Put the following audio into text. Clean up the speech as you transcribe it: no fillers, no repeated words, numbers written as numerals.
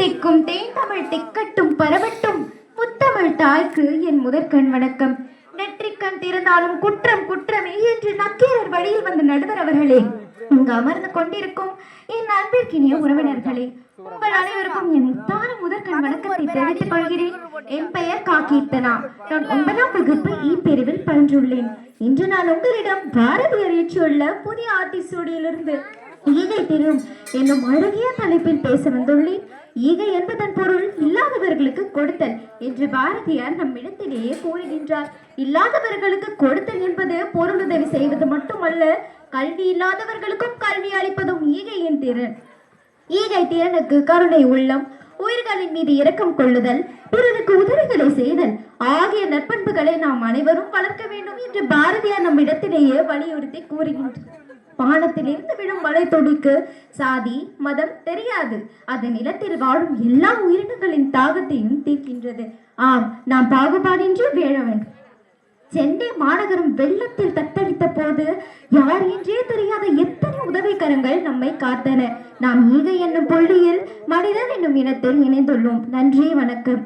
திக்கும் தேன் தமிழ் திக்கட்டும் பரவட்டும் முத்தமிழ் தாய்க்கு என் முதற்கண் வணக்கம். நெற்றிக்கண் திறந்தாலும் குற்றம் குற்றமே என்று நக்கீரர் வழியில் வந்த நடுவர் அவர்களே, இங்கு அமர்ந்து கொண்டிருக்கும் என் அன்பிற்கினிய உறவினர்களே, உங்கள் அனைவருக்கும் என் முத்தான முதற்கண் வணக்கத்தை தெரிவித்துக் கொள்கிறேன். என் பெயர் காக்கீர்த்தனா. நான் 9ஆம் வகுப்பு பிரிவில் பயின்றுள்ளேன். இன்று நான் உங்களிடம் பாரதியார் இயற்றியுள்ள புதிய ஆத்திசூடியிலிருந்து ஈகை திரும் என்னும் அழகிய தலைப்பில் பேச வந்துள்ளேன். ஈகை என்பதன் பொருள் இல்லாதவர்களுக்கு கொடுத்தல் என்று பாரதியார் நம்மிடத்திலேயே கூறுகின்றார். இல்லாதவர்களுக்கு கொடுத்தல் என்பது பொருளுதவி செய்வது மட்டுமல்ல, கல்வி இல்லாதவர்களுக்கும் கல்வி அளிப்பதும் ஈகையின் திறன். ஈகை திறனுக்கு கருணை உள்ளம், உயிர்களின் மீது இரக்கம் கொள்ளுதல், பிறருக்கு உதவிகளை செய்தல் ஆகிய நற்பண்புகளை நாம் அனைவரும் வளர்க்க வேண்டும் என்று பாரதியார் நம்மிடத்திலேயே வலியுறுத்தி கூறுகின்றார். வானத்திலிருந்து விழும் மழை துளிக்கு சாதி மதம் தெரியாது. அது நிலத்தில் வாழும் எல்லா உயிரினங்களின் தாகத்தையும் தீர்க்கின்றது. ஆம், நாம் பாகுபாடின்றி வேழ வேண்டும். சென்னை மாநகரம் வெள்ளத்தில் தத்தளித்த போது யார் என்றே தெரியாத எத்தனை உதவிக்கரங்கள் நம்மை காத்தன. நாம் ஈகை என்னும் புள்ளியில் மனிதன் என்னும் இனத்தில் இணைந்துள்ளோம். நன்றி, வணக்கம்.